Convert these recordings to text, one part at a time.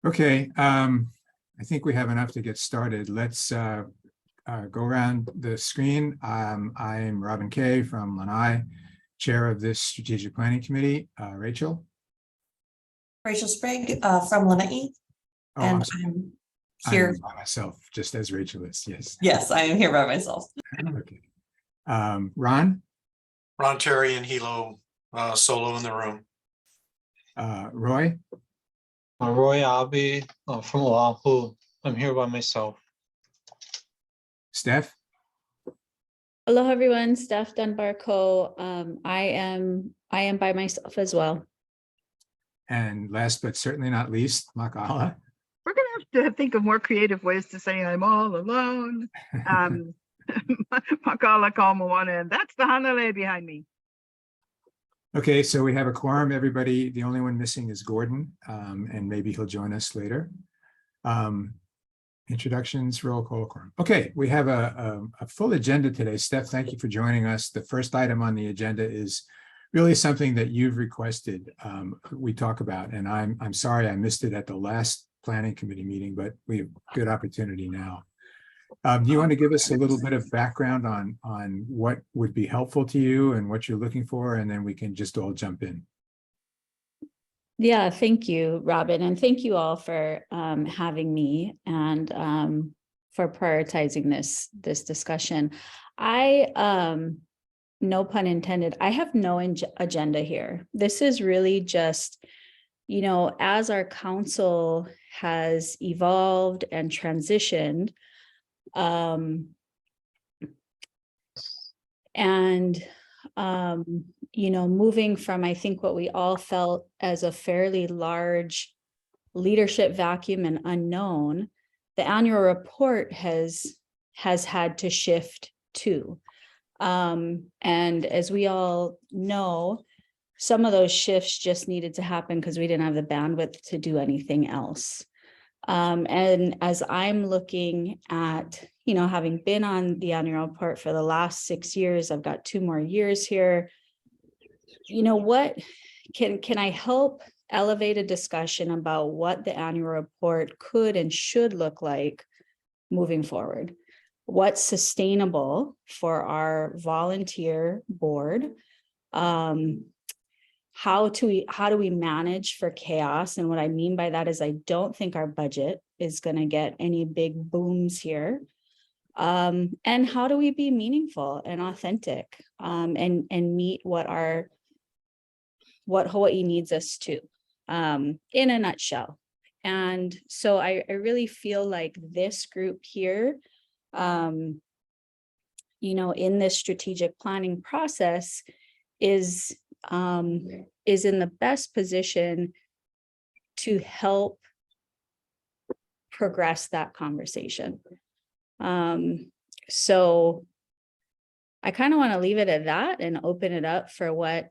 Okay, I think we have enough to get started. Let's go around the screen. I'm Robin Kay from Lanai, chair of this strategic planning committee. Rachel? Rachel Sprague from Lanai. Oh, And I'm here. by myself, just as Rachel is, yes. Yes, I am here by myself. Okay. Ron? Ron Terry and Hilo solo in the room. Roy? Roy Abbey from Oahu. I'm here by myself. Steph? Hello, everyone. Steph Dunbar-Co. I am by myself as well. And last but certainly not least, Makala. We're going to have to think of more creative ways to say I'm all alone. Makala Kalmawana, and that's the Hanalei behind me. Okay, so we have a quorum, everybody. The only one missing is Gordon, and maybe he'll join us later. Introductions, roll call, quorum. Okay, we have a full agenda today. Steph, thank you for joining us. The first item on the agenda is really something that you've requested we talk about, and I'm sorry I missed it at the last planning committee meeting, but we have good opportunity now. Do you want to give us a little bit of background on what would be helpful to you and what you're looking for, and then we can just all jump in. Yeah, thank you, Robin, and thank you all for having me and for prioritizing this discussion. No pun intended, I have no agenda here. This is really just, you know, as our council has evolved and transitioned, you know, moving from, I think, what we all felt as a fairly large leadership vacuum and unknown, the annual report has had to shift too. And as we all know, some of those shifts just needed to happen because we didn't have the bandwidth to do anything else. And as I'm looking at, you know, having been on the annual report for the last 6 years, I've got 2 more years here. You know, what can I help elevate a discussion about what the annual report could and should look like moving forward? What's sustainable for our volunteer board? How do we manage for chaos? And what I mean by that is I don't think our budget is going to get any big booms here. And how do we be meaningful and authentic and meet what Hawaii needs us to, in a nutshell. And so I really feel like this group here, you know, in this strategic planning process is in the best position to help progress that conversation. So I kind of want to leave it at that and open it up for what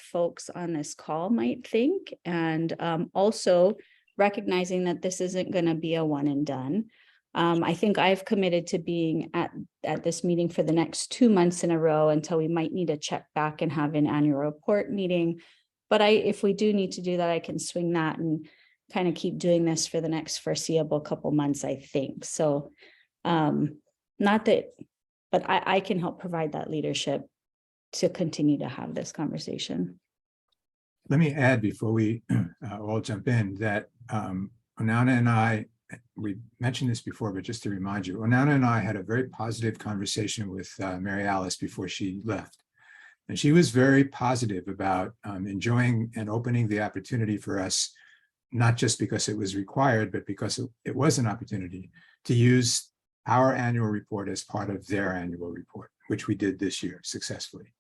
folks on this call might think, and also recognizing that this isn't going to be a one and done. I think I've committed to being at this meeting for the next 2 months in a row until we might need to check back and have an annual report meeting. But if we do need to do that, I can swing that and kind of keep doing this for the next foreseeable couple months, I think. So not that, but I can help provide that leadership to continue to have this conversation. Let me add before we all jump in that Onana and I, we mentioned this before, but just to remind you, Onana and I had a very positive conversation with Mary Alice before she left. And she was very positive about enjoying and opening the opportunity for us, not just because it was required, but because it was an opportunity to use our annual report as part of their annual report, which we did this year successfully.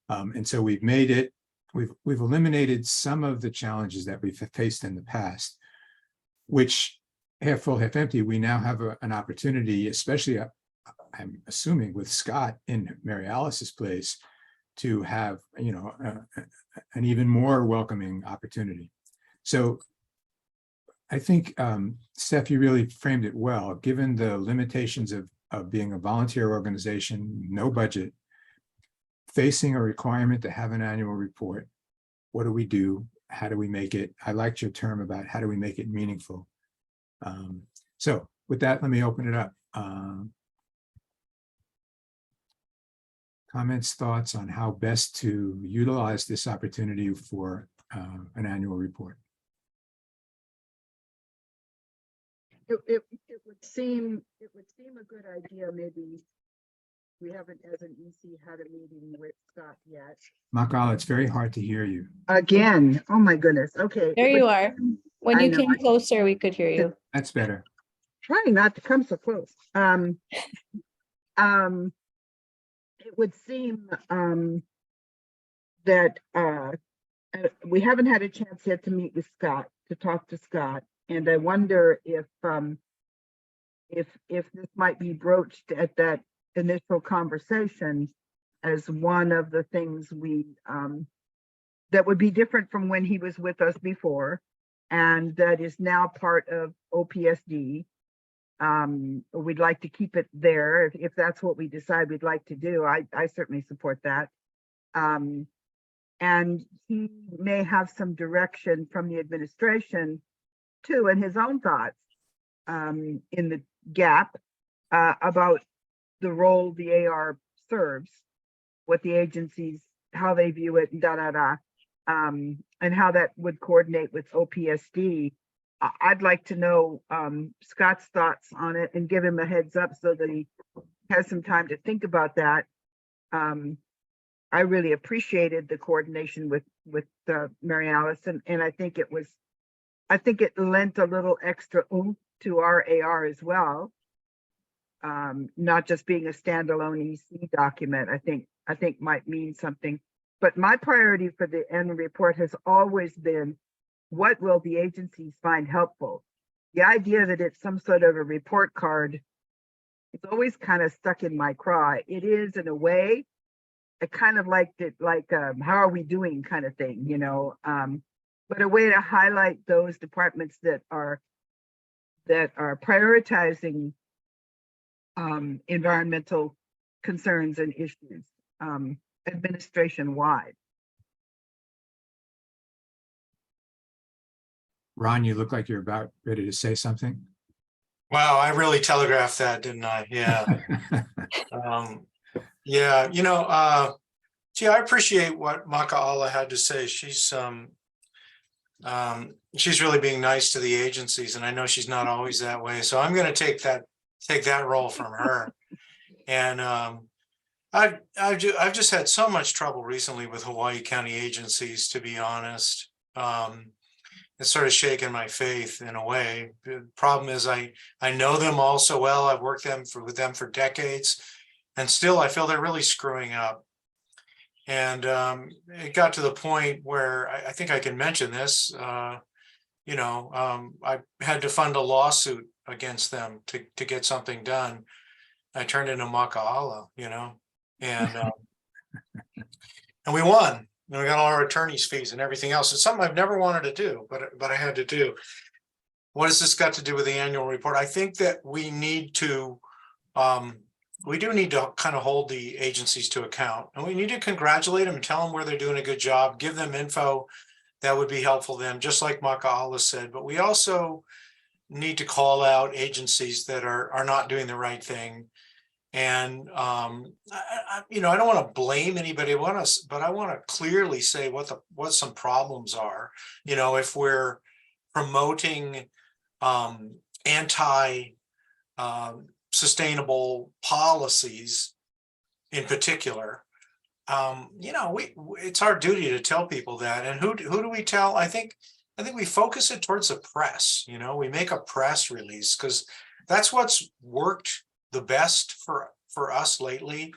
And so we've made it, we've eliminated some of the challenges that we've faced in the past, which half full, half empty, we now have an opportunity, especially I'm assuming with Scott in Mary Alice's place, to have, you know, an even more welcoming opportunity. So I think, Steph, you really framed it well, given the limitations of being a volunteer organization, no budget, facing a requirement to have an annual report. What do? how do we make it, I liked your term about how do we make it meaningful. So with that, let me open it up. Comments, thoughts on how best to utilize this opportunity for an annual report. It would seem a good idea, maybe. We haven't, as an EC, had a meeting with Scott yet. Makala, it's very hard to hear you. Again, oh my goodness, okay. There it you would are. seem- When I you know, came closer, we could hear you. That's better. trying not to come so close. It would seem that we haven't had a chance yet to meet with Scott, to talk to Scott, and I wonder if this might be broached at that initial conversation as one of the things we that would be different from when he was with us before, and that is now part of OPSD. We'd like to keep it there if that's what we decide we'd like to do. I certainly support that. And he may have some direction from the administration too, and his own thoughts in the gap about the role the AR serves, what the agencies, how they view it, and how that would coordinate with OPSD. I'd like to know Scott's thoughts on it and give him a heads up so that he has some time to think about that. I really appreciated the coordination with Mary Alice, and I think it lent a little extra oomph to our AR as well. Not just being a standalone EC document, I think might mean something. But my priority for the annual report has always been, what will the agencies find helpful? The idea that it's some sort of a report card is always kind of stuck in my craw. It is in a way. I kind of liked it, like how are we doing kind of thing, you know, but a way to highlight those departments that are prioritizing environmental concerns and issues administration wide. Ron, you look like you're about ready to say something. Wow, I really telegraphed that, didn't I? Yeah. Yeah, gee, I appreciate what Makaala had to say. She's really being nice to the agencies, and I know she's not always that way. So I'm going to take that role from her. And I've just had so much trouble recently with Hawaii County agencies, to be honest. It's sort of shaken my faith in a way. The problem is I know them all so well. I've worked with them for decades, and still I feel they're really screwing up. And it got to the point where I think I can mention this. I had to fund a lawsuit against them to get something done. I turned into Makaala, and we won. And we got all our attorney's fees and everything else. It's something I've never wanted to do, but I had to do. What has this got to do with the annual report? I think that we need to, we do need to kind of hold the agencies to account, and we need to congratulate them and tell them where they're doing a good job, give them info that would be helpful to them, just like Makaala said. But we also need to call out agencies that are not doing the right thing. And I don't want to blame anybody, but I want to clearly say what some problems are. If we're promoting sustainable policies in particular, it's our duty to tell people that. And who do we tell? I think we focus it towards the press. We make a press release because that's what's worked the best for us lately,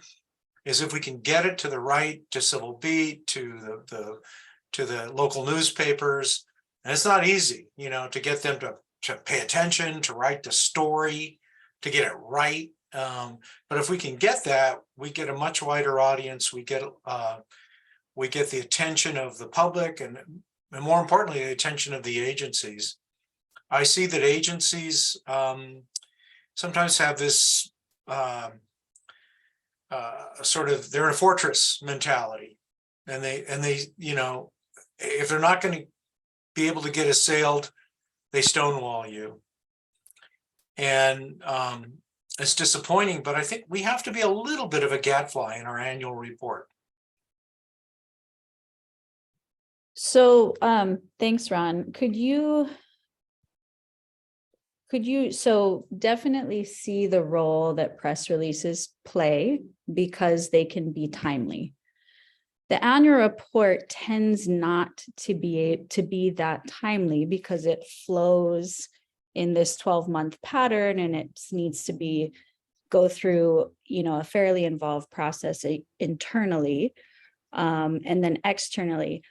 is if we can get it to the right, to Civil Beat, to the local newspapers. And it's not easy, to get them to pay attention, to write the story, to get it right. But if we can get that, we get a much wider audience. We get the attention of the public, and more importantly, the attention of the agencies. I see that agencies sometimes have this they're in a fortress mentality, and they if they're not going to be able to get assailed, they stonewall you. And it's disappointing, but I think we have to be a little bit of a gadfly in our annual report. So, thanks, Ron. Could you, so definitely see the role that press releases play because they can be timely. The annual report tends not to be that timely because it flows in this 12-month pattern, and it needs to go through, a fairly involved process internally, and then externally.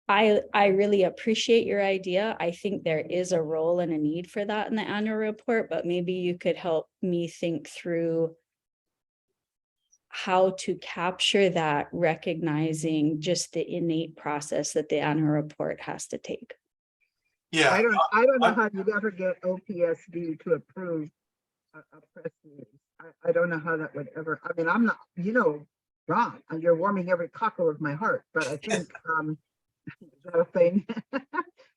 I really appreciate your idea. I think there is a role and a need for that in the annual report, but maybe you could help me think through how to capture that, recognizing just the innate process that the annual report has to take. Yeah, I don't know how you'd ever get OPSD to approve a press release. I don't know how that would ever, I mean, I'm not, Ron, you're warming every cockle of my heart, but I think, is that a thing?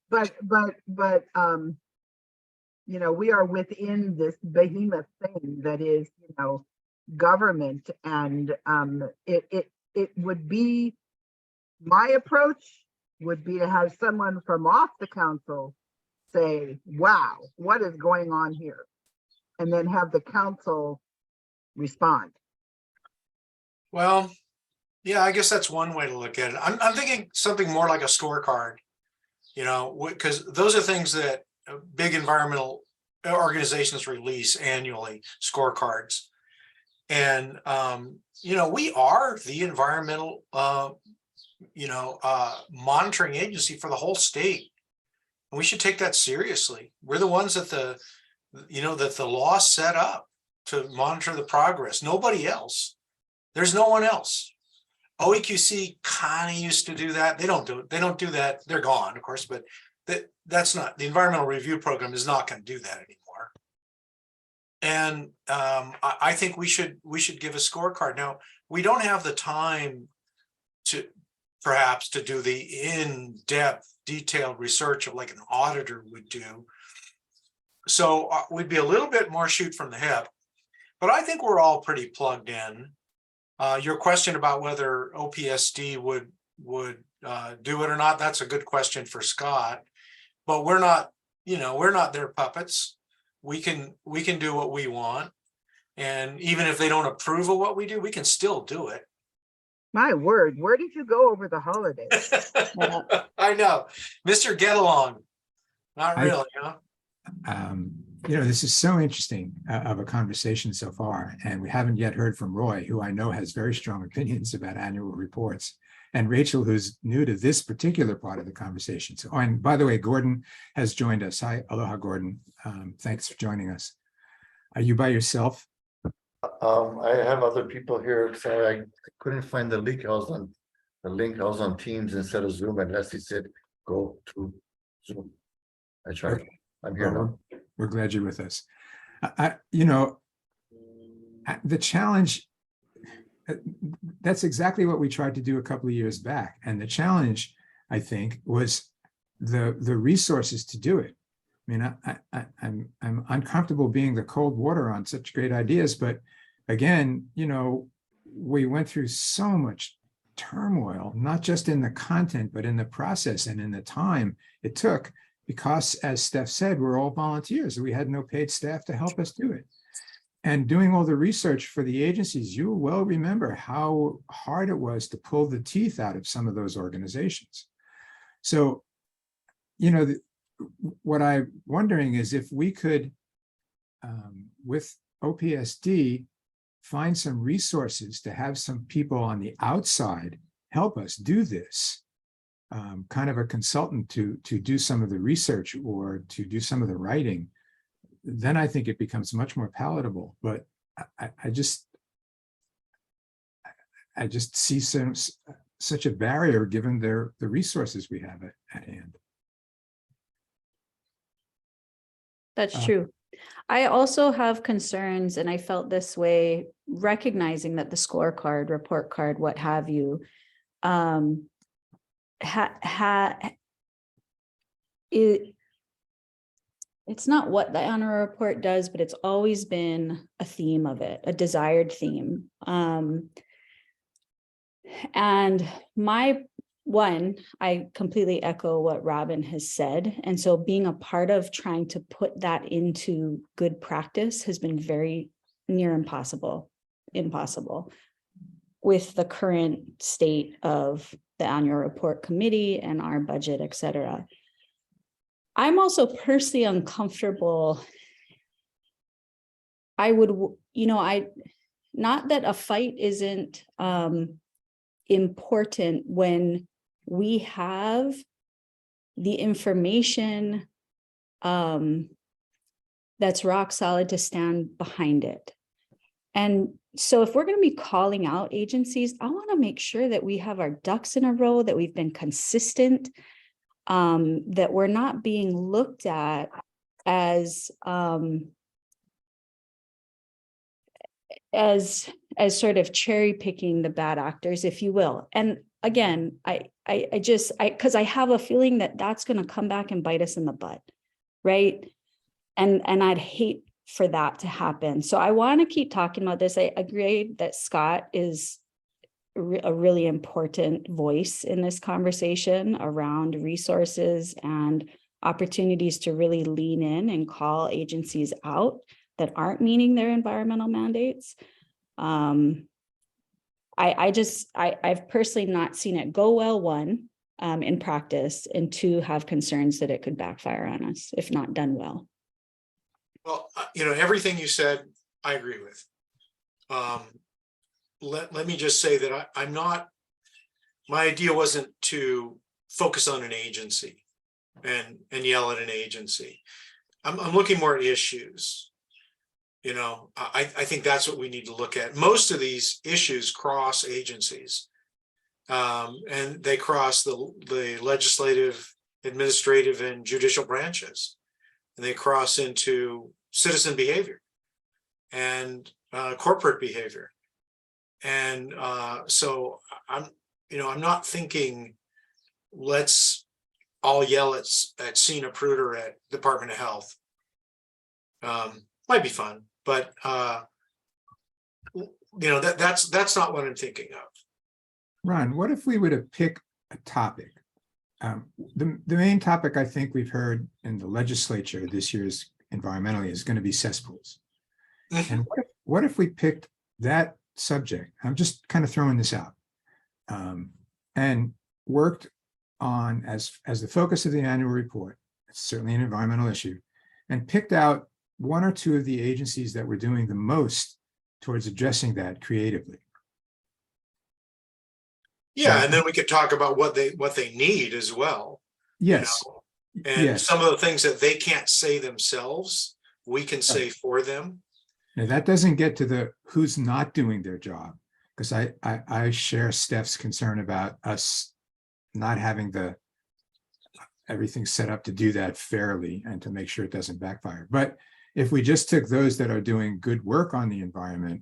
but, we are within this behemoth thing that is, government, and it would be, my approach would be to have someone from off the council say, wow, what is going on here? And then have the council respond. well, yeah, I guess that's one way to look at it. I'm thinking something more like a scorecard, because those are things that big environmental organizations release annually, scorecards. And, we are the environmental, monitoring agency for the whole state. And we should take that seriously. We're the ones that that the law set up to monitor the progress. Nobody else. There's no one else. OEQC kind of used to do that. They don't do it. They don't do that. They're gone, of course, but that's not, the environmental review program is not going to do that anymore. And I think we should give a scorecard. Now, we don't have the time to perhaps to do the in-depth detailed research of like an auditor would do. So we'd be a little bit more shoot from the hip, but I think we're all pretty plugged in. Your question about whether OPSD would do it or not, that's a good question for Scott, but we're not their puppets. We can do what we want. And even if they don't approve of what we do, we can still do it. My word, where did you go over the holidays? I know, Mr. Get Along. Not really, huh? This is so interesting of a conversation so far, and we haven't yet heard from Roy, who I know has very strong opinions about annual reports, and Rachel, who's new to this particular part of the conversation. So, and by the way, Gordon has joined us. Hi, aloha, Gordon. Thanks for joining us. Are you by yourself? I have other people here. Sorry, I couldn't find the link. I was on Teams instead of Zoom, and Leslie said, go to Zoom. I tried. I'm here now. We're glad you're with us. The challenge, that's exactly what we tried to do a couple of years back. And the challenge, I think, was the resources to do it. I mean, I'm uncomfortable being the cold water on such great ideas, but again, we went through so much turmoil, not just in the content, but in the process and in the time it took, because as Steph said, we're all volunteers. We had no paid staff to help us do it. And doing all the research for the agencies, you well remember how hard it was to pull the teeth out of some of those organizations. So, what I'm wondering is if we could, with OPSD, find some resources to have some people on the outside help us do this, kind of a consultant to do some of the research or to do some of the writing, then I think it becomes much more palatable. But I just see such a barrier given the resources we have at hand. That's true. I also have concerns, and I felt this way, recognizing that the scorecard, report card, what have you, it's not what the annual report does, but it's always been a theme of it, a desired theme. And I completely echo what Robin has said. And so being a part of trying to put that into good practice has been very near impossible with the current state of the annual report committee and our budget, et cetera. I'm also personally uncomfortable. Not that a fight isn't important when we have the information that's rock solid to stand behind it. And so if we're going to be calling out agencies, I want to make sure that we have our ducks in a row, that we've been consistent, that we're not being looked at as sort of cherry picking the bad actors, if you will. And again, because I have a feeling that that's going to come back and bite us in the butt, right? And I'd hate for that to happen. So I want to keep talking about this. I agree that Scott is a really important voice in this conversation around resources and opportunities to really lean in and call agencies out that aren't meeting their environmental mandates. I've personally not seen it go well, one, in practice, and two, have concerns that it could backfire on us if not done well. Well, everything you said, I agree with. Let me just say that I'm not, my idea wasn't to focus on an agency and yell at an agency. I'm looking more at issues. I think that's what we need to look at. Most of these issues cross agencies, and they cross the legislative, administrative, and judicial branches, and they cross into citizen behavior and corporate behavior. And so I'm not thinking let's all yell at Sina Pruder at Department of Health. Might be fun, but that's not what I'm thinking of. Ron, what if we were to pick a topic? The main topic I think we've heard in the legislature this year's environmentally is going to be cesspools. And what if we picked that subject? I'm just kind of throwing this out, and worked on as the focus of the annual report. It's certainly an environmental issue, and picked out one or two of the agencies that were doing the most towards addressing that creatively. Yeah, and then we could talk about what they need as well. Yes. And yes. some of the things that they can't say themselves, we can say for them. Now that doesn't get to the who's not doing their job, because I share Steph's concern about us not having everything set up to do that fairly and to make sure it doesn't backfire. But if we just took those that are doing good work on the environment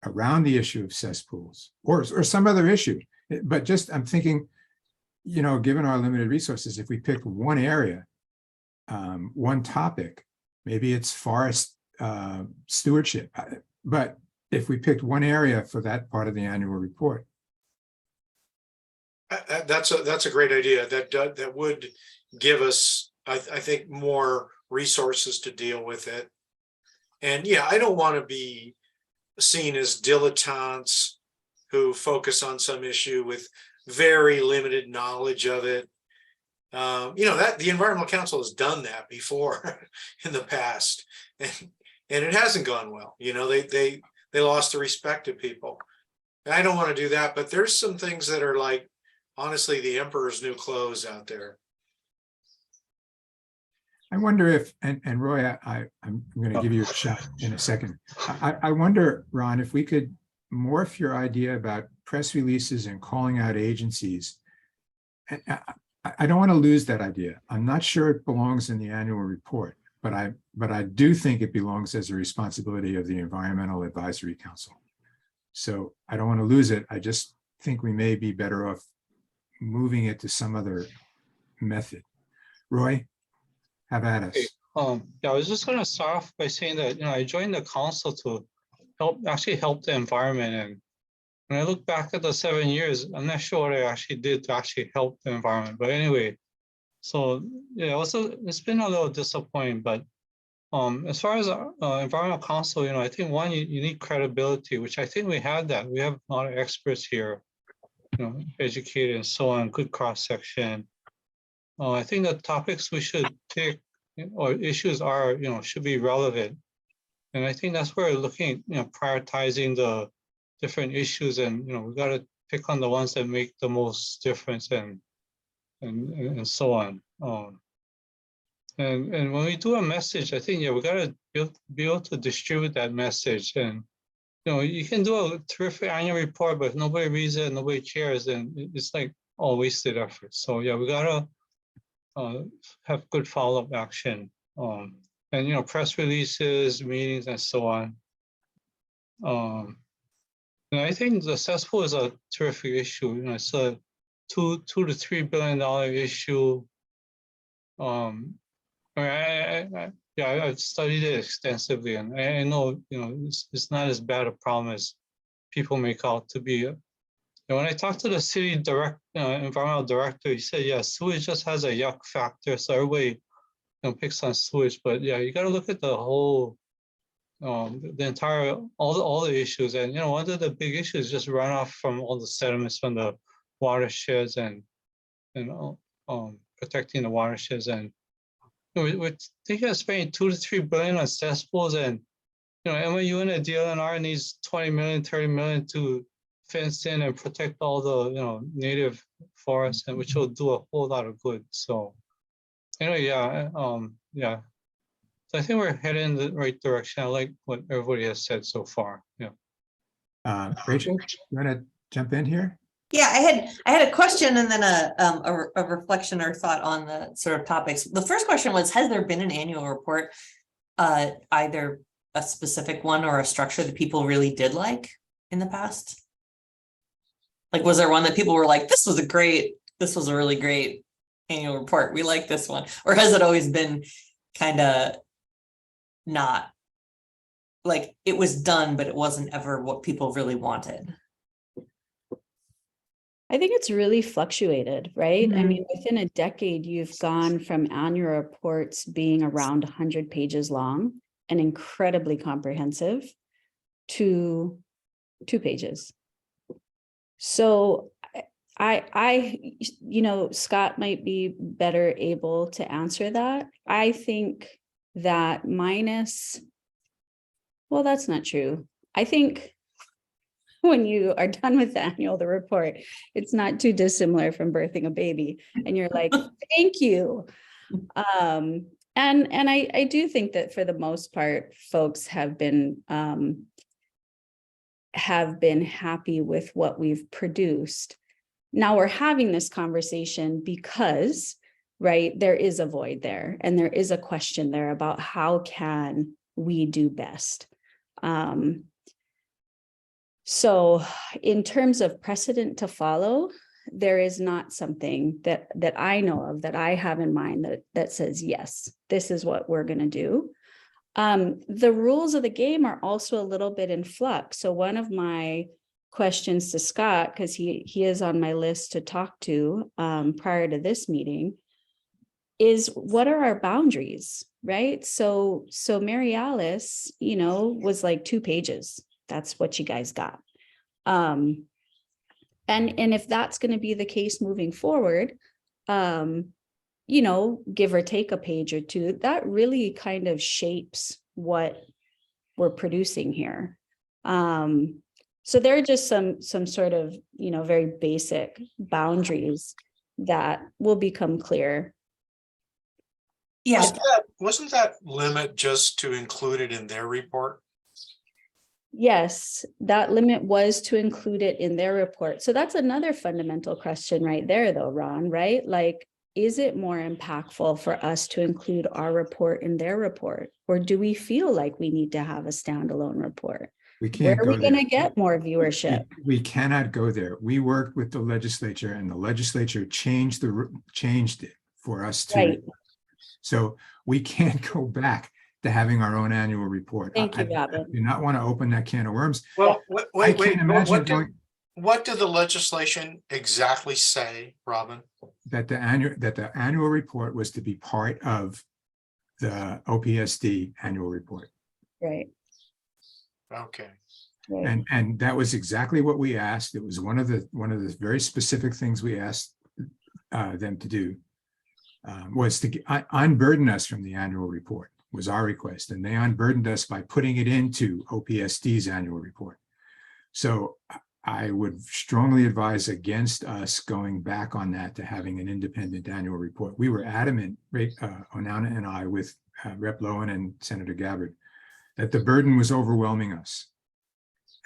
around the issue of cesspools or some other issue, but just I'm thinking, given our limited resources, if we pick one area, one topic, maybe it's forest stewardship, but if we picked one area for that part of the annual report. That's a great idea. That would give us, I think, more resources to deal with it. And yeah, I don't want to be seen as dilettantes who focus on some issue with very limited knowledge of it. That the Environmental Council has done that before in the past, and it hasn't gone well. They lost the respect of people. And I don't want to do that, but there's some things that are like, honestly, the emperor's new clothes out there. I wonder if, and Roy, I'm going to give you a shot in a second. I wonder, Ron, if we could morph your idea about press releases and calling out agencies. I don't want to lose that idea. I'm not sure it belongs in the annual report, but I do think it belongs as a responsibility of the Environmental Advisory Council. So I don't want to lose it. I just think we may be better off moving it to some other method. Roy? Have at us. Okay, yeah, I was just gonna start off by saying that, I joined the council to actually help the environment. And when I look back at the 7 years, I'm not sure what I actually did to actually help the environment. But anyway, so yeah, it's been a little disappointing. But as far as environmental council, I think one, you need credibility, which I think we have that. We have a lot of experts here, educated and so on, good cross section. I think the topics we should take or issues are, should be relevant. And I think that's where we're looking, prioritizing the different issues, and, we got to pick on the ones that make the most difference and so on. And when we do a message, I think, we got to be able to distribute that message. And, you can do a terrific annual report, but if nobody reads it, nobody cares, and it's like all wasted effort. So yeah, we got to have good follow-up action, and press releases, meetings, and so on. And I think the cesspool is a terrific issue. It's a $2 to $3 billion issue. I've studied it extensively, and I know it's not as bad a problem as people make out to be. And when I talked to the city environmental director, he said, yeah, sewage just has a yuck factor. So everybody picks on sewage, but yeah, you got to look at the whole, the entire, all the issues. And, one of the big issues is just runoff from all the sediments from the watersheds and protecting the watersheds. And we're thinking of spending $2 to $3 billion on cesspools, and, MOU and the DLNR needs 20 million, 30 million to fence in and protect all the native forests, and which will do a whole lot of good. So anyway, yeah. So I think we're heading in the right direction. I like what everybody has said so far. Yeah. Rachel, you want to jump in here? Yeah, I had a question and then a reflection or thought on the sort of topics. The first question was, has there been an annual report, either a specific one or a structure that people really did like in the past? Like, was there one that people were like, this was a really great annual report, we like this one? Or has it always been kind of not, like, it was done, but it wasn't ever what people really wanted? I think it's really fluctuated, right? I Mhm. mean, within a decade, you've gone from annual reports being around 100 pages long and incredibly comprehensive to 2 pages. So Scott might be better able to answer that. I think that well, that's not true. I think when you are done with the report, it's not too dissimilar from birthing a baby, and you're like, thank you. And I do think that for the most part, folks have been happy with what we've produced. Now we're having this conversation because, right, there is a void there, and there is a question there about how can we do best. So in terms of precedent to follow, there is not something that I know of, that I have in mind, that says, yes, this is what we're going to do. The rules of the game are also a little bit in flux. So one of my questions to Scott, because he is on my list to talk to prior to this meeting, is what are our boundaries, right? So Mary Alice, was like 2 pages. That's what you guys got. And if that's going to be the case moving forward, give or take a page or 2, that really kind of shapes what we're producing here. So there are just some sort of, very basic boundaries that will become clear. Yeah. Wasn't that limit just to include it in their report? Yes, that limit was to include it in their report. So that's another fundamental question right there, though, Ron, right? Like, is it more impactful for us to include our report in their report? Or do we feel like we need to have a standalone report? We Where can't are go we going to there. get more viewership? We cannot go there. We worked with the legislature, and the legislature changed it for us to. Right. So we can't go back to having our own annual report. Thank you, I Robin. do not want to open that can of worms. Well, I wait, can't imagine doing what did the legislation exactly say, Robin? that the annual report was to be part of the OPSD annual report. Right, Okay, right. And that was exactly what we asked. It was one of the very specific things we asked them to do, was to unburden us from the annual report, was our request. And they unburdened us by putting it into OPSD's annual report. So I would strongly advise against us going back on that to having an independent annual report. We were adamant, Onana and I, with Rep. Lowen and Senator Gabbard, that the burden was overwhelming us.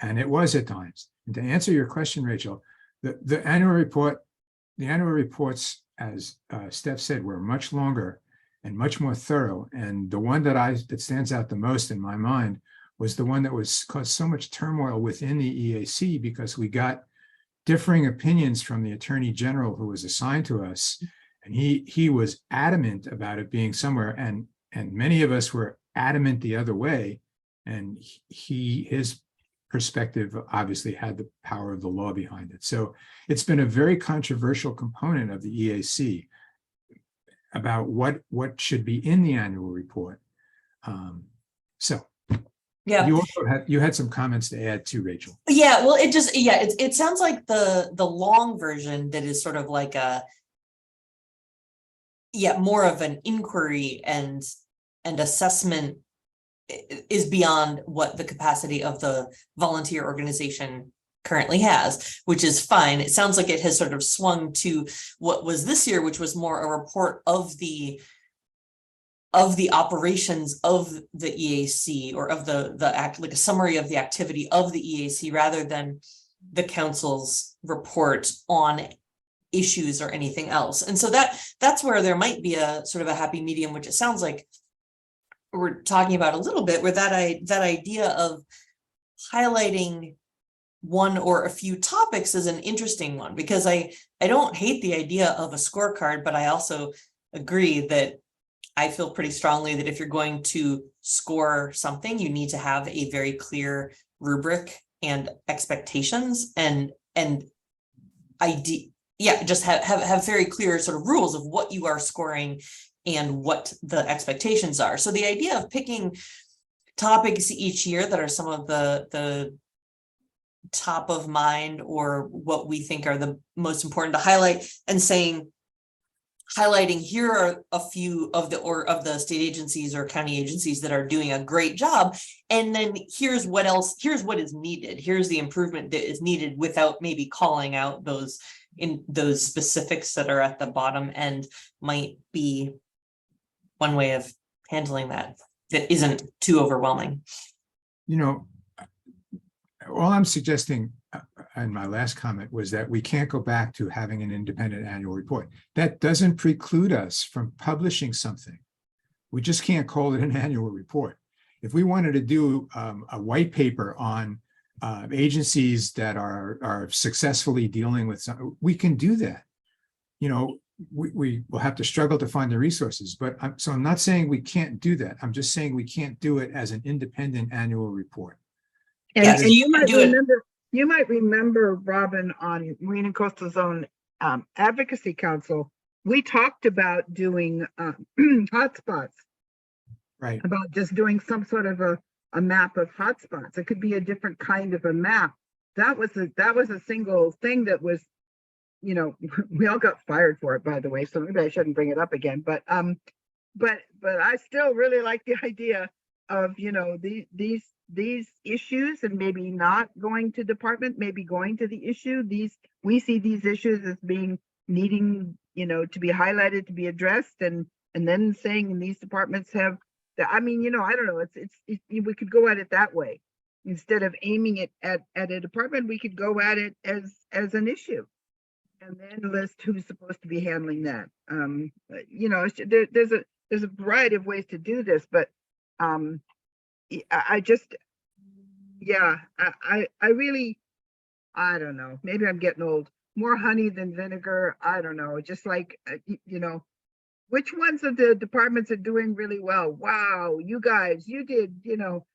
And it was at times. And to answer your question, Rachel, the annual reports, as Steph said, were much longer and much more thorough. And the one that stands out the most in my mind was the one that caused so much turmoil within the EAC, because we got differing opinions from the Attorney General who was assigned to us. And he was adamant about it being somewhere, and many of us were adamant the other way. And his perspective obviously had the power of the law behind it. So it's been a very controversial component of the EAC about what should be in the annual report. Yeah. You had some comments to add too, Rachel. Yeah, well, it sounds like the long version that is sort of like more of an inquiry and assessment is beyond what the capacity of the volunteer organization currently has, which is fine. It sounds like it has sort of swung to what was this year, which was more a report of the operations of the EAC, or of the act, like a summary of the activity of the EAC, rather than the council's report on issues or anything else. And so that's where there might be a sort of a happy medium, which it sounds like we're talking about a little bit, where that idea of highlighting one or a few topics is an interesting one, because I don't hate the idea of a scorecard, but I also agree that I feel pretty strongly that if you're going to score something, you need to have a very clear rubric and expectations and just have very clear sort of rules of what you are scoring and what the expectations are. So the idea of picking topics each year that are some of the top of mind, or what we think are the most important to highlight, and highlighting here are a few of the state agencies or county agencies that are doing a great job, and then here's what is needed, here's the improvement that is needed, without maybe calling out those specifics that are at the bottom end, might be one way of handling that isn't too overwhelming. All I'm suggesting in my last comment was that we can't go back to having an independent annual report. That doesn't preclude us from publishing something. We just can't call it an annual report. If we wanted to do a white paper on agencies that are successfully dealing with some, we can do that. We will have to struggle to find the resources, but I'm not saying we can't do that. I'm just saying we can't do it as an independent annual report. Yes, And you might do it. remember, Robin, on Marine and Coastal Zone Advocacy Council, we talked about doing hotspots. Right. About just doing some sort of a map of hotspots. It could be a different kind of a map. That was a single thing that was, we all got fired for it, by the way, so maybe I shouldn't bring it up again. But I still really like the idea of, these issues, and maybe not going to department, maybe going to the issue. We see these issues as needing, to be highlighted, to be addressed, and then saying these departments have that. I don't know. We could go at it that way. Instead of aiming it at a department, we could go at it as an issue, and then list who's supposed to be handling that. There's a variety of ways to do this, but I really, I don't know, maybe I'm getting old. More honey than vinegar. I don't know. Just like, which ones of the departments are doing really well? Wow, you guys, you did, you know,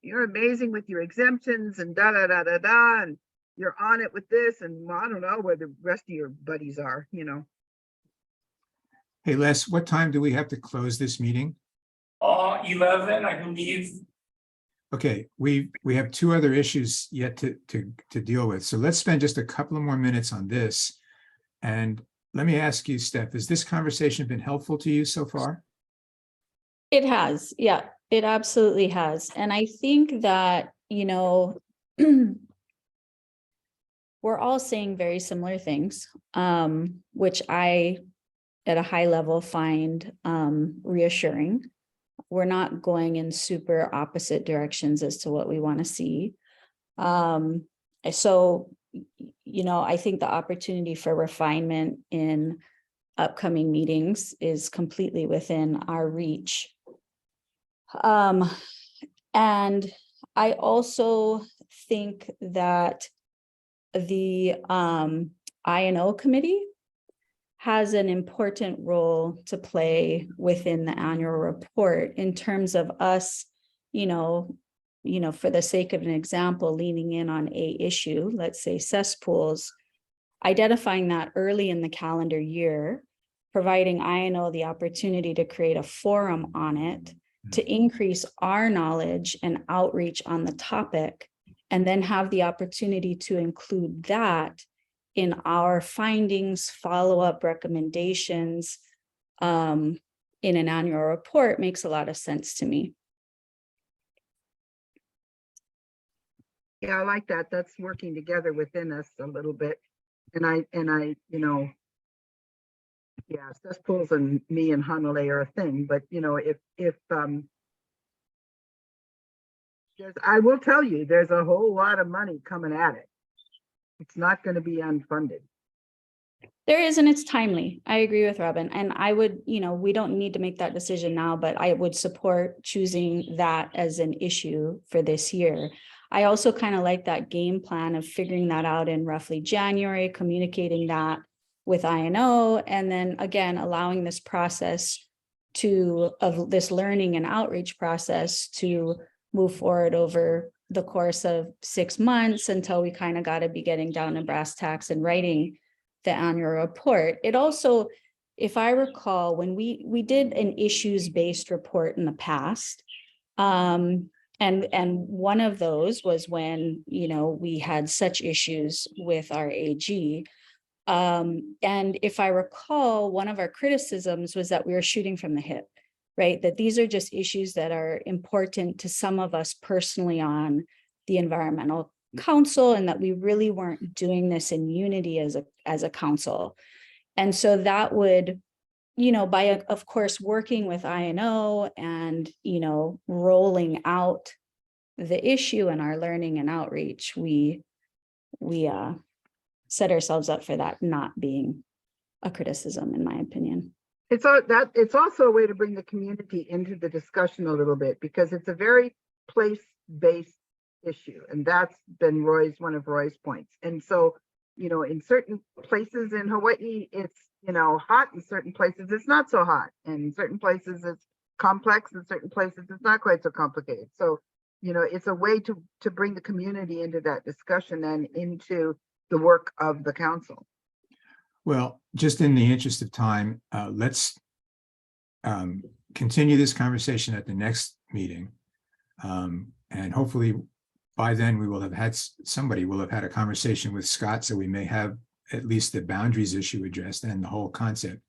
you're amazing with your exemptions and da da da da da, and you're on it with this, and well, I don't know where the rest of your buddies are, you know. Hey, Les, what time do we have to close this meeting? 11, I believe. Okay, we have two other issues yet to deal with. So let's spend just a couple of more minutes on this. And let me ask you, Steph, has this conversation been helpful to you so far? It has, yeah, it absolutely has. And I think that, you know, we're all saying very similar things, which I, at a high level, find reassuring. We're not going in super opposite directions as to what we want to see. So, you know, I think the opportunity for refinement in upcoming meetings is completely within our reach. And I also think that the I&O committee has an important role to play within the annual report in terms of us, you know, for the sake of an example, leaning in on a issue, let's say cesspools, identifying that early in the calendar year, providing I&O the opportunity to create a forum on it, to increase our knowledge and outreach on the topic, and then have the opportunity to include that in our findings, follow-up recommendations in an annual report makes a lot of sense to me. Yeah, I like that. That's working together within us a little bit. And I, you know, yeah, cesspools and me and Hanalei are a thing, but you know, I will tell you, there's a whole lot of money coming at it. It's not going to be unfunded. There is, and it's timely. I agree with Robin. And I would, you know, we don't need to make that decision now, but I would support choosing that as an issue for this year. I also kind of like that game plan of figuring that out in roughly January, communicating that with I&O, and then again, allowing this process of this learning and outreach process to move forward over the course of 6 months until we kind of got to be getting down to brass tacks and writing the annual report. It also, if I recall, when we did an issues-based report in the past, and one of those was when, you know, we had such issues with our AG. And if I recall, one of our criticisms was that we were shooting from the hip, right? That these are just issues that are important to some of us personally on the environmental council, and that we really weren't doing this in unity as a council. And so that would, you know, of course, working with I&O and, you know, rolling out the issue in our learning and outreach, we set ourselves up for that not being a criticism, in my opinion. It's also a way to bring the community into the discussion a little bit, because it's a very place-based issue, and that's been one of Roy's points. And so, you know, in certain places in Hawaii, it's, you know, hot. In certain places, it's not so hot. And in certain places, it's complex. In certain places, it's not quite so complicated. So, you know, it's a way to bring the community into that discussion and into the work of the council. Well, just in the interest of time, let's continue this conversation at the next meeting. And hopefully by then we will have had, somebody will have had a conversation with Scott, so we may have at least the boundaries issue addressed and the whole concept.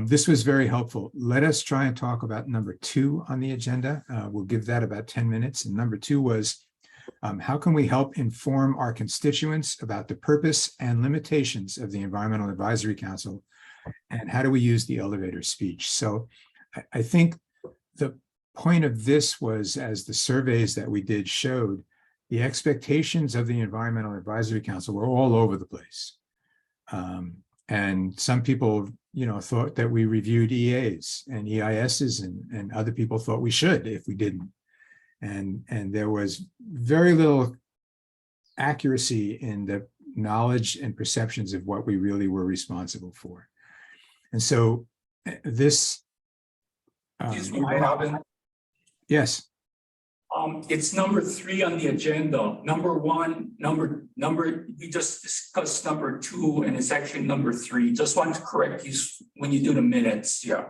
This was very helpful. Let us try and talk about number 2 on the agenda. We'll give that about 10 minutes. And number 2 was, how can we help inform our constituents about the purpose and limitations of the Environmental Advisory Council? And how do we use the elevator speech? So I think the point of this was, as the surveys that we did showed, the expectations of the Environmental Advisory Council were all over the place. And some people, you know, thought that we reviewed EAs and EISs, and other people thought we should if we didn't. And there was very little accuracy in the knowledge and perceptions of what we really were responsible for. And so this. Excuse me, Robin. Yes, It's number 3 on the agenda. Number 1, we just discussed number 2, and it's actually number 3. Just want to correct you when you do the minutes. Yeah.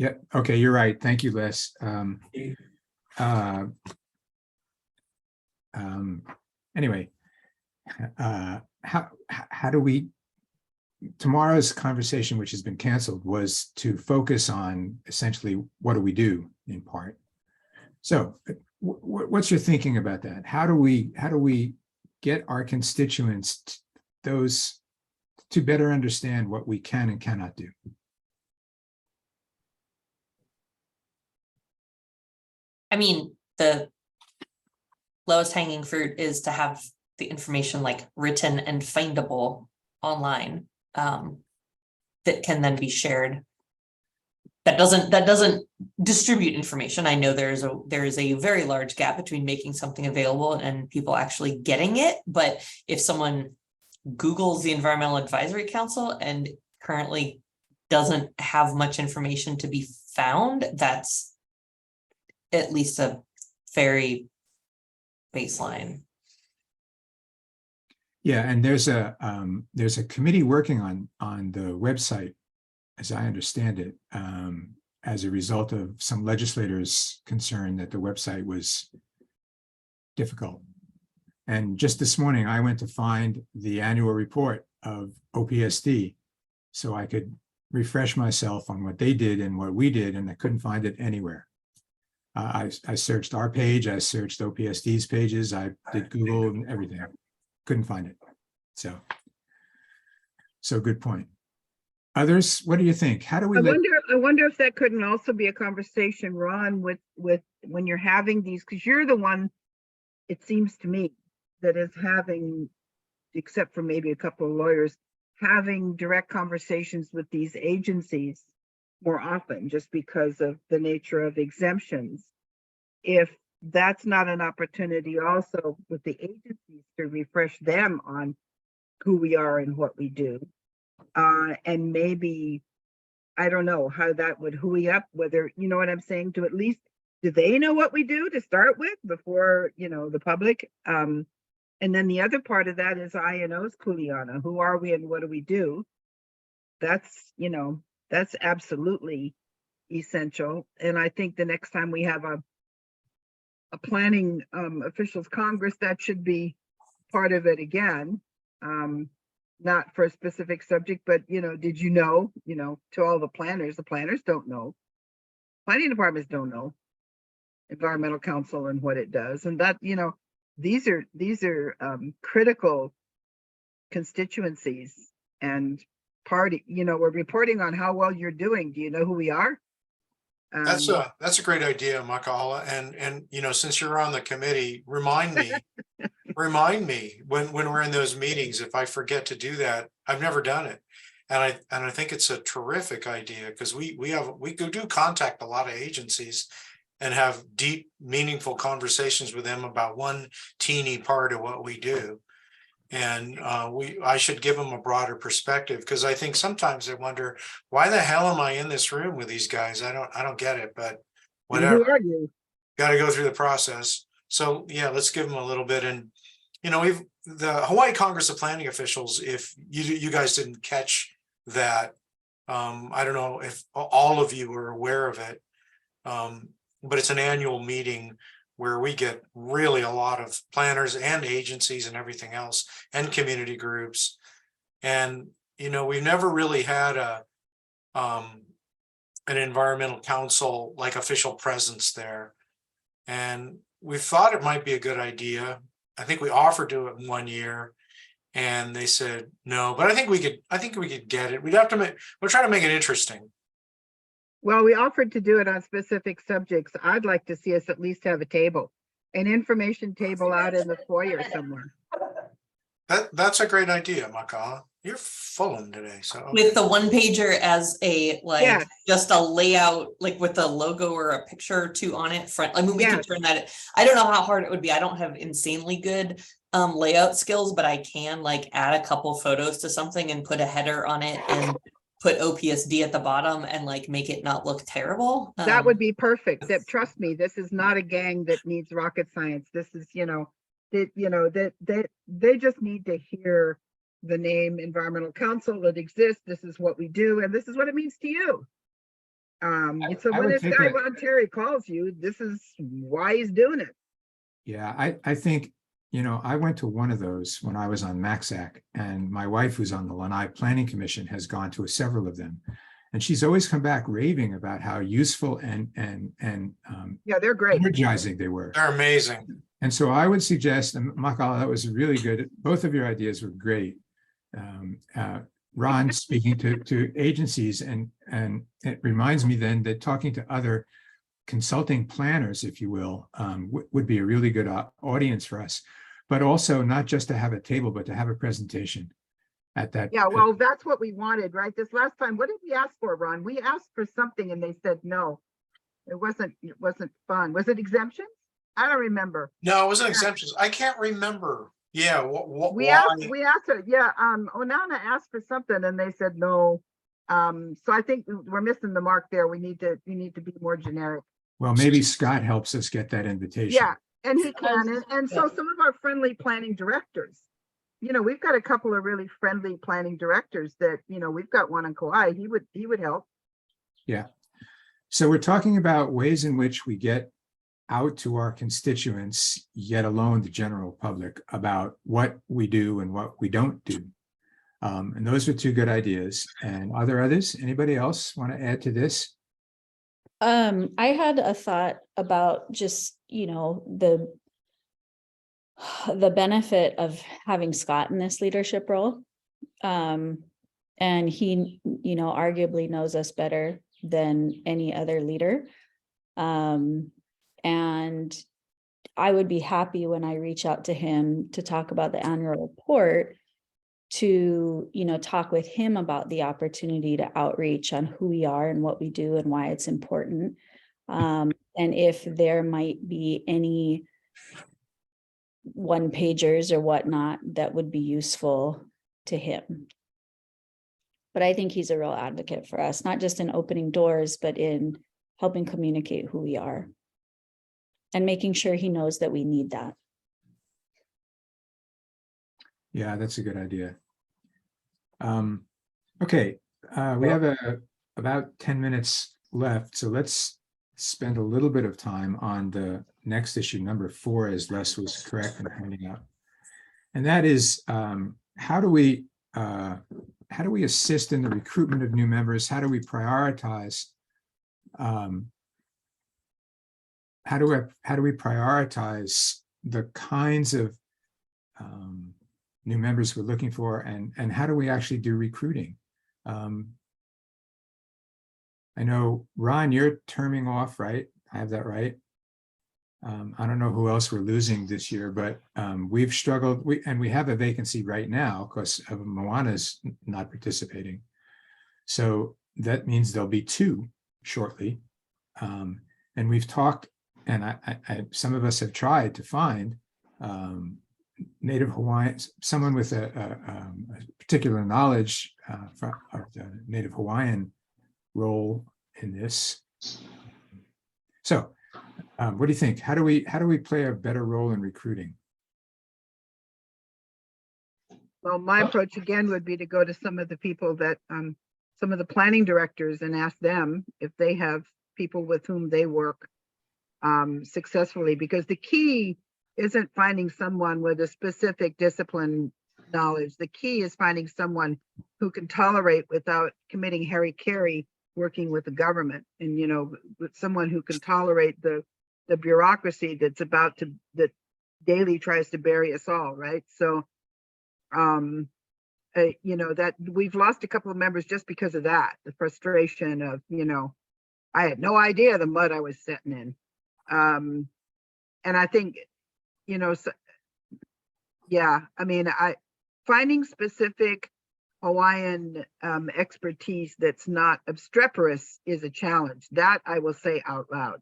yeah, okay, you're right. Thank you, Les. Anyway, how do we, tomorrow's conversation, which has been canceled, was to focus on essentially what do we do in part. So what's your thinking about that? How do we get our constituents, those, to better understand what we can and cannot do? I mean, the lowest hanging fruit is to have the information like written and findable online, that can then be shared. That doesn't distribute information. I know there is a very large gap between making something available and people actually getting it. But if someone Googles the Environmental Advisory Council and currently doesn't have much information to be found, that's at least a very baseline. Yeah, and there's a committee working on the website, as I understand it, as a result of some legislators' concern that the website was difficult. And just this morning, I went to find the annual report of OPSD so I could refresh myself on what they did and what we did, and I couldn't find it anywhere. I searched our page, I searched OPSD's pages, I did Google and everything. Couldn't find it. So good point. Others, what do you think? How do we? I wonder if that couldn't also be a conversation, Ron, with when you're having these, because you're the one, it seems to me, that is having, except for maybe a couple of lawyers, having direct conversations with these agencies more often, just because of the nature of exemptions. If that's not an opportunity also with the agencies to refresh them on who we are and what we do. And maybe, I don't know how that would hooey up, whether, you know what I'm saying, to at least, do they know what we do to start with before, the public? And then the other part of that is INO's Kuleana. Who are we and what do we do? That's, that's absolutely essential. And I think the next time we have a planning officials Congress, that should be part of it again. Not for a specific subject, but did you know, to all the planners don't know. Planning departments don't know Environmental Council and what it does. And that, these are critical constituencies and party, we're reporting on how well you're doing. Do you know who we are? That's a great idea, Makala. And since you're on the committee, remind me when we're in those meetings, if I forget to do that. I've never done it. And I think it's a terrific idea, because we do contact a lot of agencies and have deep, meaningful conversations with them about one teeny part of what we do. And I should give them a broader perspective, because I think sometimes they wonder, why the hell am I in this room with these guys? I don't get it, but whatever. Who are you? Got to go through the process. So yeah, let's give them a little bit. And the Hawaii Congress of Planning Officials, if you guys didn't catch that, I don't know if all of you are aware of it, but it's an annual meeting where we get really a lot of planners and agencies and everything else, and community groups. And, we've never really had an environmental council, like official presence there. And we thought it might be a good idea. I think we offered to it 1 year and they said no, but I think we could get it. We'll try to make it interesting. Well, we offered to do it on specific subjects. I'd like to see us at least have a table, an information table out in the foyer somewhere. That's a great idea, Makala. You're full of them today. So With the one pager as a Yeah. just a layout, like with a logo or a picture or two on it front. I mean, we Yeah. can turn that. I don't know how hard it would be. I don't have insanely good layout skills, but I can add a couple photos to something and put a header on it and put OPSD at the bottom and like make it not look terrible. That would be perfect. That, trust me, this is not a gang that needs rocket science. This is, that they just need to hear the name Environmental Council that exists. This is what we do, and this is what it means to you. So I when would this think guy that- Ron Terry calls you, this is why he's doing it. Yeah, I think, I went to one of those when I was on MaxAC, and my wife, who's on the Lanai Planning Commission, has gone to several of them. And she's always come back raving about how useful and Yeah, they're great. energizing they were. They're amazing. And so I would suggest, and Makala, that was really good. Both of your ideas were great. Ron speaking to agencies, and it reminds me then that talking to other consulting planners, if you will, would be a really good audience for us. But also not just to have a table, but to have a presentation at that. Yeah, well, that's what we wanted, right? This last time, what did we ask for, Ron? We asked for something and they said no. It wasn't fun. Was it exemptions? I don't remember. No, it wasn't exemptions. I can't remember. Yeah, what, We why? asked her, yeah, Onana asked for something and they said no. So I think we're missing the mark there. We need to be more generic. Well, maybe Scott helps us get that invitation. Yeah, and he can. And so some of our friendly planning directors, we've got a couple of really friendly planning directors that, we've got one in Kauai. He would help. Yeah. So we're talking about ways in which we get out to our constituents, yet alone the general public, about what we do and what we don't do. And those are two good ideas. And are there others? Anybody else want to add to this? I had a thought about just, the benefit of having Scott in this leadership role. And he, arguably knows us better than any other leader. And I would be happy when I reach out to him to talk about the annual report, to, talk with him about the opportunity to outreach on who we are and what we do and why it's important. And if there might be any one-pagers or whatnot that would be useful to him. But I think he's a real advocate for us, not just in opening doors, but in helping communicate who we are and making sure he knows that we need that. Yeah, that's a good idea. Okay, we have about 10 minutes left, so let's spend a little bit of time on the next issue, number 4, as Les was correct in pointing out. And that is, how do we assist in the recruitment of new members? How do we prioritize? How do we prioritize the kinds of new members we're looking for, and how do we actually do recruiting? I know, Ron, you're terming off, right? I have that right. I don't know who else we're losing this year, but we've struggled. We have a vacancy right now because Moana's not participating. So that means there'll be 2 shortly. And we've talked, and some of us have tried to find Native Hawaiians, someone with a particular knowledge of the Native Hawaiian role in this. So what do you think? How do we play a better role in recruiting? Well, my approach again would be to go to some of the people that, some of the planning directors, and ask them if they have people with whom they work successfully, because the key isn't finding someone with a specific discipline knowledge. The key is finding someone who can tolerate, without committing hara-kiri, working with the government, and with someone who can tolerate the bureaucracy that daily tries to bury us all, right? So that we've lost a couple of members just because of that, the frustration of, I had no idea the mud I was sitting in. And I think, finding specific Hawaiian expertise that's not obstreperous is a challenge. That I will say out loud.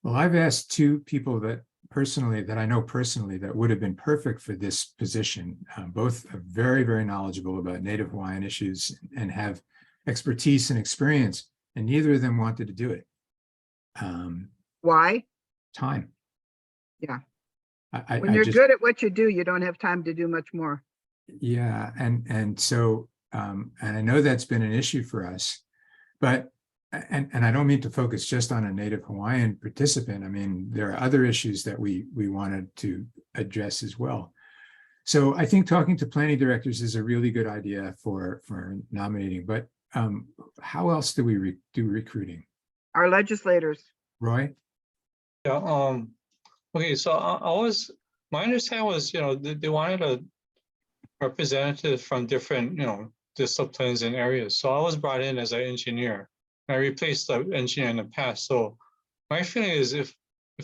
Well, I've asked 2 people that personally, that I know personally, that would have been perfect for this position. Both are very, very knowledgeable about Native Hawaiian issues and have expertise and experience, and neither of them wanted to do it. Why? Time. Yeah. I When you're just, good at what you do, you don't have time to do much more. yeah, and so, and I know that's been an issue for us, but, and I don't mean to focus just on a Native Hawaiian participant. I mean, there are other issues that we wanted to address as well. So I think talking to planning directors is a really good idea for nominating, but how else do we do recruiting? Our legislators. Roy? Yeah, okay, so my understanding was, they wanted a representative from different, disciplines and areas. So I was brought in as an engineer. I replaced the engineer in the past. So my feeling is if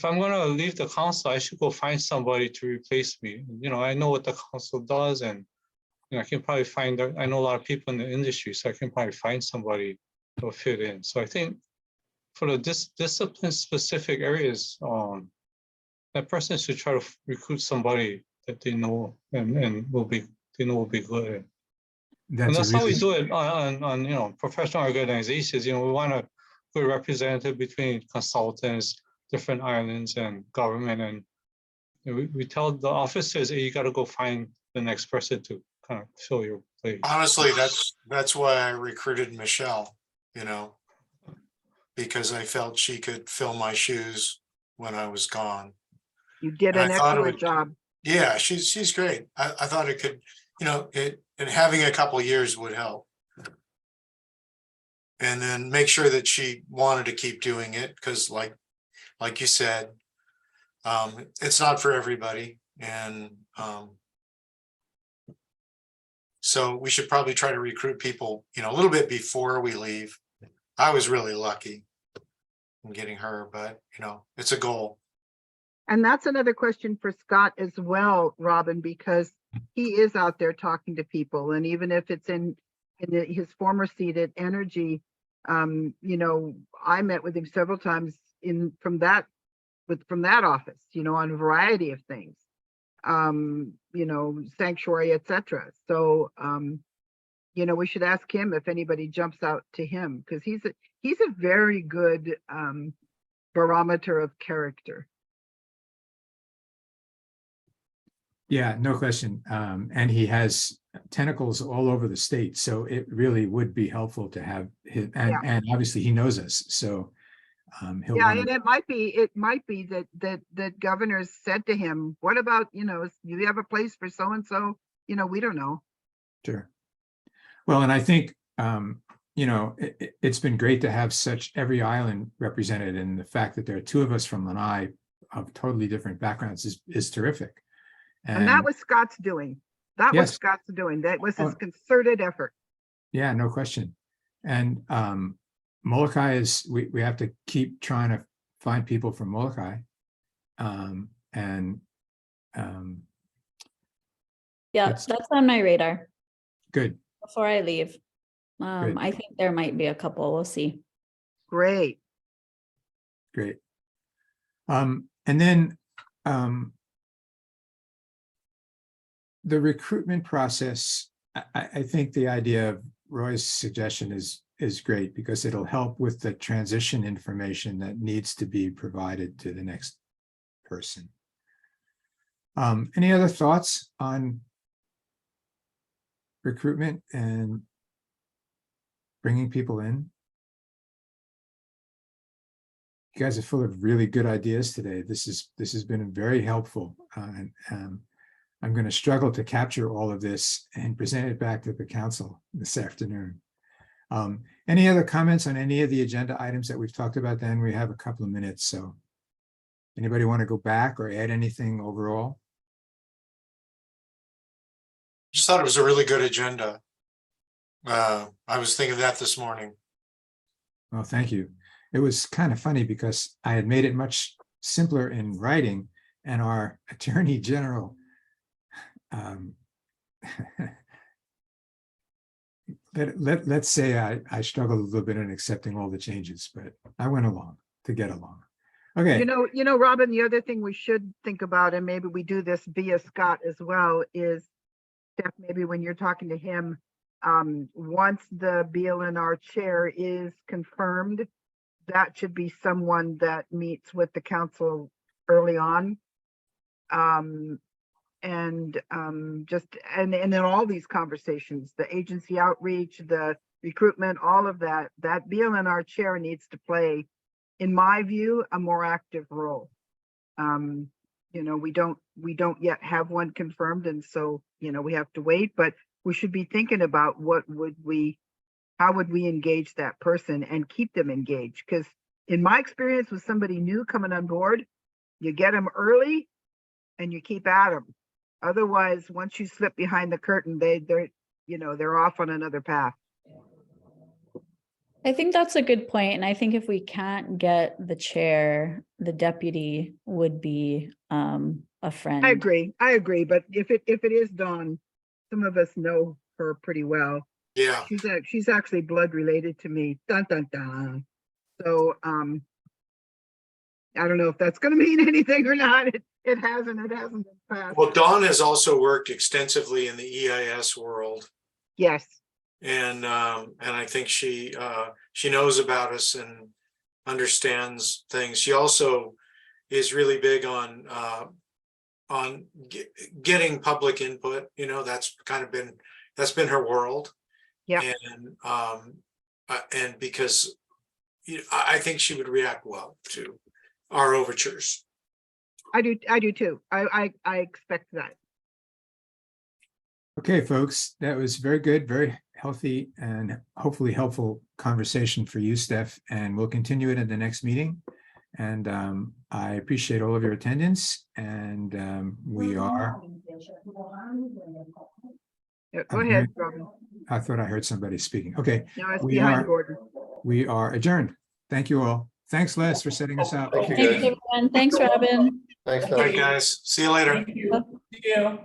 I'm gonna leave the council, I should go find somebody to replace me. I know what the council does, and I can probably I know a lot of people in the industry, so I can probably find somebody to fit in. So I think for the discipline specific areas, that person should try to recruit somebody that they know and will be good. And that's how we do it on professional organizations. We want a good representative between consultants, different islands, and government. And we tell the officers, hey, you got to go find the next person to kind of fill your place. Honestly, that's why I recruited Michelle, because I felt she could fill my shoes when I was gone. You did And an I thought it excellent would- job. Yeah, she's great. I thought it could, and having a couple of years would help. And then make sure that she wanted to keep doing it, because like you said, it's not for everybody. And so we should probably try to recruit people, a little bit before we leave. I was really lucky in getting her, but it's a goal. And that's another question for Scott as well, Robin, because he is out there talking to people. And even if it's in his former seat at Energy, I met with him several times from that office, on a variety of things, sanctuary, etc. So, we should ask him if anybody jumps out to him, because he's a very good barometer of character. Yeah, no question. And he has tentacles all over the state. So it really would be helpful to have him, and obviously he knows us. So he'll Yeah, want and it might be that governors said to him, what about, you have a place for so-and-so? We don't know. Sure. Well, and I think, it's been great to have every island represented, and the fact that there are two of us from Lanai of totally different backgrounds is terrific. And that was Scott's doing. That was Yes. Scott's doing. That was his Oh. concerted effort. Yeah, no question. And Molokai we have to keep trying to find people from Molokai. Yeah, That's- that's on my radar Good, before I leave. Good. I think there might be a couple. We'll see. Great. great. And then the recruitment process, I think the idea of Roy's suggestion is great, because it'll help with the transition information that needs to be provided to the next person. Any other thoughts on recruitment and bringing people in? You guys are full of really good ideas today. This has been very helpful. I'm going to struggle to capture all of this and present it back to the council this afternoon. Any other comments on any of the agenda items that we've talked about? Then we have a couple of minutes. So anybody want to go back or add anything overall? Just thought it was a really good agenda. I was thinking of that this morning. Well, thank you. It was kind of funny because I had made it much simpler in writing, and our Attorney General let's say I struggled a little bit in accepting all the changes, but I went along to get along. Okay, You know, Robin, the other thing we should think about, and maybe we do this via Scott as well, is Steph, maybe when you're talking to him, once the BLNR chair is confirmed, that should be someone that meets with the council early on. And in all these conversations, the agency outreach, the recruitment, all of that, that BLNR chair needs to play, in my view, a more active role. You know, we don't yet have one confirmed, and so, you know, we have to wait, but we should be thinking about how would we engage that person and keep them engaged? Because in my experience with somebody new coming on board, you get them early and you keep at them. Otherwise, once you slip behind the curtain, they're off on another path. I think that's a good point, and I think if we can't get the chair, the deputy would be a friend. I agree. But if it is Dawn, some of us know her pretty well. Yeah, She's actually blood related to me. Dun dun dun. So I don't know if that's going to mean anything or not. It hasn't in the past. well, Dawn has also worked extensively in the EIS world. Yes. And I think she knows about us and understands things. She also is really big on getting public input. You know, that's been her world. Yeah. And because I think she would react well to our overtures. I do too. I expect that. okay, folks, that was very good, very healthy and hopefully helpful conversation for you, Steph, and we'll continue it in the next meeting. And I appreciate all of your attendance, and we are. Yeah, I'm go ahead, hearing- Robin. I thought I heard somebody speaking. Okay, No, it's we behind are- Gordon. we are adjourned. Thank you all. Thanks, Les, for setting us up. Thank you, Thanks, guys. everyone. Thanks, Robin. Thanks, All right, guys. guys, see you later. Thank you. See you.